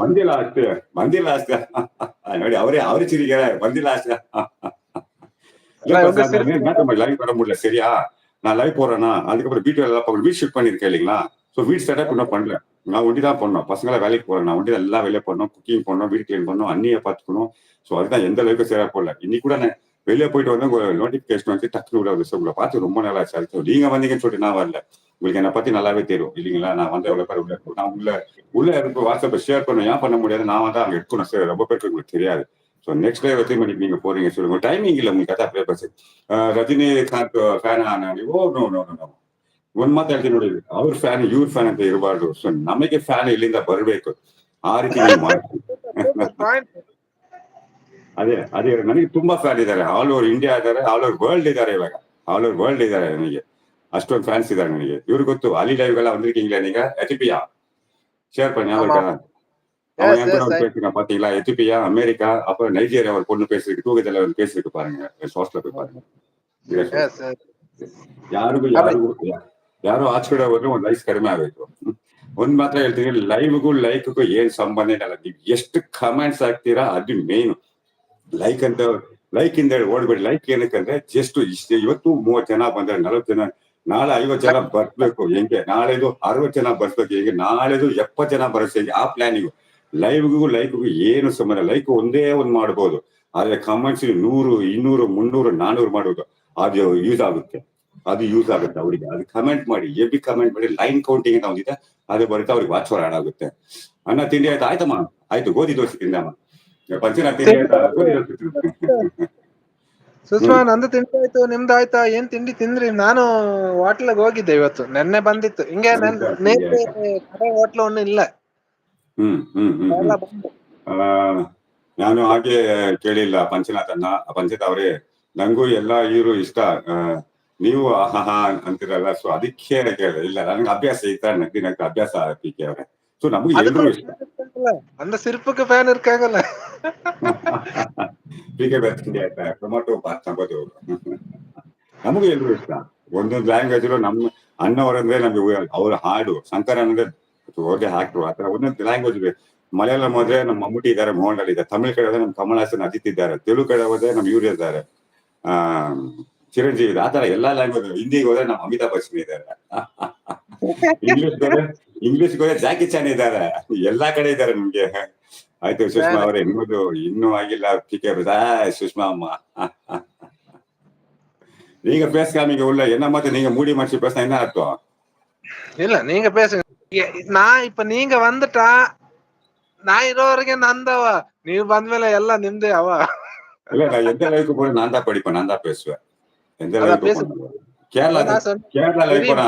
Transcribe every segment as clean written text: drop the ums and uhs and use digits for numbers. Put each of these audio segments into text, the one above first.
ಬಂದಿಲ್ಲ ಅಷ್ಟೇ, ಬಂದಿಲ್ಲ ಅಷ್ಟೇ. ನೋಡಿ அவரே சிரிக்கிறாரு. ಬಂದಿಲ್ಲ ಅಷ್ಟೇ. இல்லப்பா சார், நான் ஞாயிற்றுக்கிழமை லைவ் வர முடியல, சரியா? நான் லைவ் போறேன்னா அதுக்கப்புறம் வீட்டு வேலை எல்லாம் வீட் ஷிஃப்ட் பண்ணிருக்கேன் இல்லைங்களா? ஸோ வீட் செட்டப் இன்னும் பண்ணல. நான் ஒண்டி தான் பண்ணணும். பசங்களாம் வேலைக்கு போறேன், நான் ஒண்டி தான் எல்லா வேலையும் பண்ணணும், குக்கிங் பண்ணணும், வீடு கிளீன் பண்ணணும், அண்ணியை பார்த்துக்கணும். ஸோ அதுதான் எந்த அளவுக்கு சரியா போடல. இன்னைக்கு கூட நான் வெளியே போயிட்டு வந்து ஒரு நோட்டிபிகேஷன் வந்து டக்குனு விட உங்களை பார்த்து ரொம்ப நாள் ஆச்சு. அதுக்கு நீங்க வந்தீங்கன்னு சொல்லிட்டு நான் வரல. உங்களுக்கு என்னை பத்தி நல்லாவே தெரியும் இல்லைங்களா? நான் வந்து எவ்வளவு பேர் நான் உள்ள இருக்கு வாட்ஸ்அப்பை ஷேர் பண்ண ஏன் பண்ண முடியாது? நான் வந்து அங்க எடுக்கணும் சார், ரொம்ப பேருக்கு உங்களுக்கு தெரியாது. ஸோ நெக்ஸ்ட் டே எத்தனை மணிக்கு நீங்க போறீங்க சொல்லுங்க. டைமிங் ಇಲ್ಲ உங்களுக்கு ಅದೇ ಪೇಪರ್ಸ್. ರಜನಿಕಾಂತ್ ಫ್ಯಾನ್ ನೀವು? No no no no. ಒಂದ್ ಮಾತು ಹೇಳ್ತೀನಿ ನೋಡಿ, ಅವ್ರ ಫ್ಯಾನ್ ಇವ್ರ ಫ್ಯಾನ್ ಅಂತ ಇರಬಾರ್ದು. ಸೊ ನಮಗೆ ಫ್ಯಾನ್ ಇಲ್ಲಿಂದ ಬರಬೇಕು, ಆ ರೀತಿ ನೀವು ಮಾಡ್ತೀವಿ. ಅದೇ ನನಗೆ ತುಂಬಾ ಫ್ಯಾನ್ ಇದ್ದಾರೆ, ಆಲ್ ಓವರ್ ಇಂಡಿಯಾ ಇದ್ದಾರೆ, ಆಲ್ ಓವರ್ ವರ್ಲ್ಡ್ ಇದ್ದಾರೆ. ಇವಾಗ ಆಲ್ ಓವರ್ ವರ್ಲ್ಡ್ ಇದ್ದಾರೆ ನನಗೆ, ಅಷ್ಟೊಂದು ಫ್ಯಾನ್ಸ್ ಇದ್ದಾರೆ ನನಗೆ. ಇವ್ರು ಗೊತ್ತು ಅಲಿ ಲೈವ್ ಎಲ್ಲ வந்திருக்கீங்களா நீங்க? எத்தியோப்பியா ஷேர் பண்ணி ஞாபகம். அவன் என் கூட பேசிருக்கான் பாத்தீங்களா? எத்தியோப்பியா, அமெரிக்கா, அப்புறம் நைஜீரியா ஒரு பொண்ணு பேசிருக்கு, தூக்கத்துல வந்து பேசிருக்கு பாருங்க, சோர்ஸ்ல போய் பாருங்க. ಯಾರು ಆಚೆ ಹೋದ್ರೆ ಒಂದು ಲೈಕ್ಸ್ ಕಡಿಮೆ ಆಗೋಯ್ತು. ಒಂದ್ ಮಾತ್ರ ಹೇಳ್ತೀನಿ, ಲೈವ್ಗೂ ಲೈಕ್ಗೂ ಏನ್ ಸಂಬಂಧ ಇಲ್ಲ. ನೀವು ಎಷ್ಟು ಕಮೆಂಟ್ಸ್ ಹಾಕ್ತೀರಾ ಅದು ಮೇನ್. ಲೈಕ್ ಅಂತ ಲೈಕ್ ಇಂದ ಓಡ್ಬೇಡಿ. ಲೈಕ್ ಏನಕ್ಕಂದ್ರೆ ಜಸ್ಟ್ ಇಷ್ಟ. ಇವತ್ತು 30 ಜನ ಬಂದ್ರೆ 40 ಜನ, ನಾಳೆ 50 ಜನ ಬರ್ಬೇಕು ಹೆಂಗೆ, ನಾಳೆದು 60 ಜನ ಬರ್ಬೇಕು ಹೆಂಗೆ, ನಾಳೆದು 70 ಜನ ಬರೋದು ಹೆಂಗೆ, ಆ ಪ್ಲಾನಿಂಗು. ಲೈವ್ಗೂ ಲೈಕ್ಗೂ ಏನು ಸಂಬಂಧ. ಲೈಕ್ ಒಂದೇ ಒಂದ್ ಮಾಡ್ಬೋದು, ಆದ್ರೆ ಕಮೆಂಟ್ಸ್ 100, 200, 300, 400 ಮಾಡೋದು ಅದು ಯೂಸ್ ಆಗುತ್ತೆ. ಅವರಿಗೆ. ಅದು ಕಮೆಂಟ್ ಮಾಡಿ, ಎಬಿ ಕಮೆಂಟ್ ಮಾಡಿ, ಲೈನ್ ಕೌಂಟಿಂಗ್ ಅಂತ ಒಂದಿದೆ, ಅದು ಬರುತ್ತೆ, ಅವ್ರಿಗೆ ವಾಚ್ ಅವರ್ ಆಡ್ ಆಗುತ್ತೆ. ಅನ್ನ ತಿಂಡಿ ಆಯ್ತಾ? ಆಯ್ತಮ್ಮ, ಆಯ್ತು, ಗೋಧಿ ದೋಸೆ ತಿಂದಮ್ಮ. ಪಂಚನ ತಿಂಡಿ ಆಯ್ತಾ? ಗೋಧಿ ದೋಸೆ ತಿಂದ. ಸುಷ್ಮಾ, ನಂದು ತಿಂಡಿ ಆಯ್ತು, ನಿಮ್ದು ಆಯ್ತಾ? ಏನ್ ತಿಂಡಿ ತಿಂದ್ರಿ? ನಾನು ಹೋಟ್ಲಿಗೆ ಹೋಗಿದ್ದೆ ಇವತ್ತು, ನೆನ್ನೆ ಬಂದಿತ್ತು ಹಿಂಗೆ. ಹೋಟ್ಲು ಒಣ್ಣು ಇಲ್ಲ. ನಾನು ಹಾಗೆ ಕೇಳಿಲ್ಲ ಪಂಚನಾಥನ್ನ. ಪಂಚನಾಥ್ ಅವರೇ, ನಂಗೂ ಎಲ್ಲಾ ಹೀರೋ ಇಷ್ಟ, ನೀವು ಆಹಾ ಅಂತಿರಲ್ಲ, ಸೊ ಅದಕ್ಕೆ ಕೇಳಿದೆ. ಇಲ್ಲ, ನನ್ಗೆ ಅಭ್ಯಾಸ ಈ ತರ ನಗ್ಗಿ ನಗ್ಗಿ ಅಭ್ಯಾಸ ಪಿ ಕೆ ಅವರೇ. ಸೊ ನಮ್ಗೆ ಎಲ್ರೂ ಇಷ್ಟ. அந்த சிரிப்புக்கு ஃபேன் இருக்காங்கல்ல. ಪಿ ಕೆ ತಿಂಡಿ ಆಯ್ತಾ? ಟೊಮಾಟೊ ಬಾತ್ ಸಂಬೋದು. ನಮಗೂ ಎಲ್ರೂ ಇಷ್ಟ. ಒಂದೊಂದು ಲ್ಯಾಂಗ್ವೇಜ್ ನಮ್ಮ ಅಣ್ಣವರಂದ್ರೆ ನಮ್ಗೆ ಅವ್ರ ಹಾಡು, ಶಂಕರ್ ಅಂದ್ರೆ ಹೋಗಿ ಹಾಕ್ರು, ಆತರ ಒಂದೊಂದು ಲ್ಯಾಂಗ್ವೇಜ್. ಮಲಯಾಳಂ ಹೋದ್ರೆ ನಮ್ಮ ಮಮ್ಮೂಟಿ ಇದ್ದಾರೆ, ಮೋಹನ್ ಲಾಲ್ ಇದ್ದಾರೆ. ತಮಿಳ್ ಕಡೆ ಹೋದ್ರೆ ನಮ್ಮ ಕಮಲ್ ಹಾಸನ್, ಅಜಿತ್ ಇದ್ದಾರೆ. ತೆಲುಗು ಕಡೆ ಹೋದ್ರೆ ನಮ್ಮ ಇವ್ರು ಇದ್ದಾರೆ, ಚಿರಂಜೀವಿ. ಆತರ ಎಲ್ಲಾ ಲ್ಯಾಂಗ್ವೇಜ್. ಹಿಂದಿಗೆ ಹೋದ್ರೆ ನಮ್ಮ ಅಮಿತಾಬ್ ಬಚ್ಚನ್ ಇದ್ದಾರೆ. ಇಂಗ್ಲಿಷ್ಗೆ ಹೋದ್ರೆ ಜಾಕಿ ಚಾನ್ ಇದ್ದಾರೆ. ಎಲ್ಲಾ ಕಡೆ ಇದ್ದಾರೆ ನಮ್ಗೆ. ಆಯ್ತು ಸುಷ್ಮಾ ಅವರೇ, ನಿಮ್ಮದು ಇನ್ನೂ ಆಗಿಲ್ಲ ಪಿಕೆ. ಸುಷ್ಮಾ ಅಮ್ಮ, நீங்க பேசாமீங்க உள்ள என்ன மாதிரி நீங்க மூடி மறைச்சு பேசினா என்ன அர்த்தம்? இல்ல, நீங்க பேசுங்க. நான் இப்ப நீங்க வந்துட்டா நான் ಇರೋವರೆಗೆ ನಂದವ, ನೀವು ಬಂದ್ಮೇಲೆ ಎಲ್ಲ ನಿಮ್ದೇ ಅವ. இல்ல, நான் எந்த லைவுக்கு போய் நான் தான் படிப்பேன், நான் தான் பேசுவேன். எந்த லைவுக்கு போனாலும் கேரளா லைவ் போனா,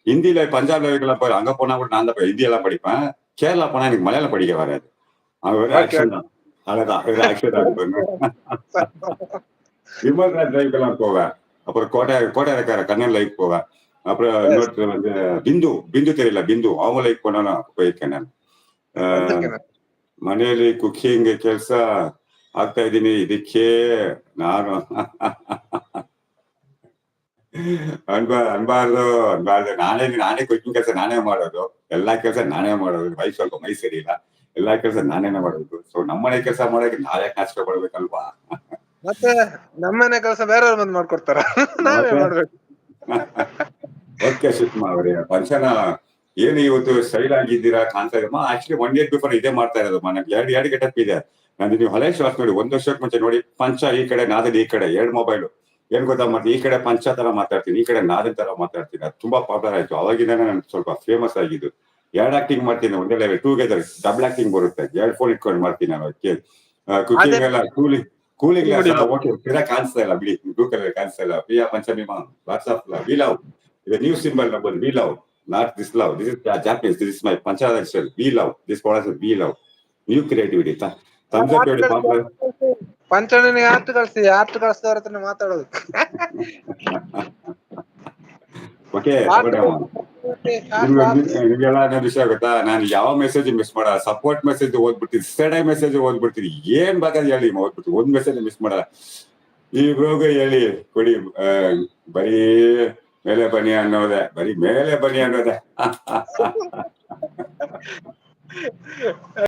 ஹிந்தி லைவ், பஞ்சாப் லைவுக்கெல்லாம் போய் அங்க போனா கூட நான் தான் ஹிந்தி எல்லாம் படிப்பேன். கேரளா போனா எனக்கு மலையாளம் படிக்க வராது. அவங்க ஒரு ஆக்ஷன் தான், அவ்வளவுதான். ஆக்ஷன் தான். விமல் ராஜ் லைவுக்கெல்லாம் போவேன். அப்புறம் கோட்டையக்கார கண்ணன் லைவ் போவேன். அப்புறம் இன்னொருத்தர் வந்து பிந்து தெரியல, பிந்து, அவங்க லைவ் போனாலும் போயிருக்கேன் நான். ಮನೆಯಲ್ಲಿ ಕುಕಿಂಗ್ ಕೆಲಸ ಆಗ್ತಾ ಇದ್ದೀನಿ, ಇದಕ್ಕೆ ನಾನು ಅನ್ಬಾರ್ದು. ನಾನೇ ಕುಕಿಂಗ್ ಕೆಲಸ ನಾನೇ ಮಾಡೋದು, ಎಲ್ಲಾ ಕೆಲಸ ನಾನೇ ಮಾಡೋದು. ವೈಫ್ ಸ್ವಲ್ಪ ಮೈ ಸರಿ ಇಲ್ಲ, ಎಲ್ಲಾ ಕೆಲಸ ನಾನೇನೆ ಮಾಡೋದು. ಸೊ ನಮ್ಮನೆ ಕೆಲಸ ಮಾಡೋಕೆ ನಾವೇ ನಾಚಿಕೆ ಪಡ್ಬೇಕಲ್ವಾ? ಮತ್ತೆ ನಮ್ಮನೆ ಕೆಲಸ ಬೇರೆಯವ್ರು ಬಂದು ಮಾಡ್ಕೊಡ್ತಾರ, ನಾವೇ ಮಾಡ್ಬೇಕು. ಓಕೆ ಸುಷ್ಮಾ ಅವರೇ, ಫಂಕ್ಷನ್ ಏನು ಇವತ್ತು ಸ್ಟೈಲ್ ಆಗಿದ್ದೀರಾ ಕಾಣ್ತಾ ಇದೆ. ಆಕ್ಚುಲಿ 1 ಇಯರ್ ಬಿಫೋರ್ ಇದೇ ಮಾಡ್ತಾ ಇರೋದು. ನನಗೆ ಎರಡು ಗೆಟಪ್ ಇದೆ. ನಂದು ನೀವು ಹಳೆ ಶಾರ್ಟ್ ನೋಡಿ, 1 ವರ್ಷಕ್ಕೆ ಮುಂಚೆ ನೋಡಿ, ಪಂಚ ಈ ಕಡೆ, ನಾದನ್ ಈ ಕಡೆ, 2 ಮೊಬೈಲು. ಏನ್ ಗೊತ್ತಾ ಮಾಡ್ತೀನಿ, ಈ ಕಡೆ ಪಂಚ ತರ ಮಾತಾಡ್ತೀನಿ, ಈ ಕಡೆ ನಾದನ್ ತರ ಮಾತಾಡ್ತೀನಿ. ಅದು ತುಂಬಾ ಪಾಪ್ಯುಲರ್ ಆಯ್ತು. ಅವಾಗಿಂದಾನೆ ನಾನು ಸ್ವಲ್ಪ ಫೇಮಸ್ ಆಗಿದ್ದು. 2 ಆಕ್ಟಿಂಗ್ ಮಾಡ್ತೀನಿ ಒಂದೇ ಲೈವ್, ಟುಗೆದರ್, ಡಬಲ್ ಆಕ್ಟಿಂಗ್ ಬರುತ್ತೆ. 2 ಫೋನ್ ಇಟ್ಕೊಂಡು ಮಾಡ್ತೀನಿ ನಾನು. ಕುಕಿಂಗ್ ಎಲ್ಲ ಕೂಲಿಂಗ್ ಓಕೆ, ತೀರಾ ಕಾಣಿಸ್ತಾ ಇಲ್ಲ ಬಿಡಿ, ಬ್ಲೂ ಕಲರ್ ಕಾಣಿಸ್ತಾ ಇಲ್ಲ. ಪ್ರಿಯಾ ಪಂಚಮಿ ಮಾ, ವಾಟ್ಸ್ಆಪ್ ವಿ ಲವ್, ಇದು new symbol number, we love, not this love. This is Japanese. This is my Panchadar shell. We love. This product is we love. New creativity. Thumbs up ಹೇಳಿ ಪಾಪ. ಪಂಚಣಿಗೆ art ಕಳಿಸ್ದವ್ರ ಹತ್ರ ಮಾತಾಡೋದು. Okay, ನಿಮ್ಗೆಲ್ಲ ಅನ್ನೋ ವಿಷಯ ಗೊತ್ತಾ? ನಾನು ಯಾವ ಮೆಸೇಜ್ ಮಿಸ್ ಮಾಡಲ್ಲ. ಸಪೋರ್ಟ್ ಮೆಸೇಜ್ ಓದ್ಬಿಡ್ತೀನಿ, ಸ್ಟಡೈ ಮೆಸೇಜ್ ಓದ್ಬಿಡ್ತೀನಿ, ಏನ್ ಬೇಕಾದ್ರೆ ಹೇಳಿ ಓದ್ಬಿಡ್ತೀನಿ, ಒಂದ್ ಮೆಸೇಜ್ ಮಿಸ್ ಮಾಡಲ್ಲ. ಈ ಬ್ರೋಗ ಹೇಳಿ ಕೊಡಿ, ಬರೀ ಮೇಲೆ ಬನ್ನಿ ಅನ್ನೋದೆ, ಬರೀ ಮೇಲೆ ಬನ್ನಿ ಅನ್ನೋದೆ.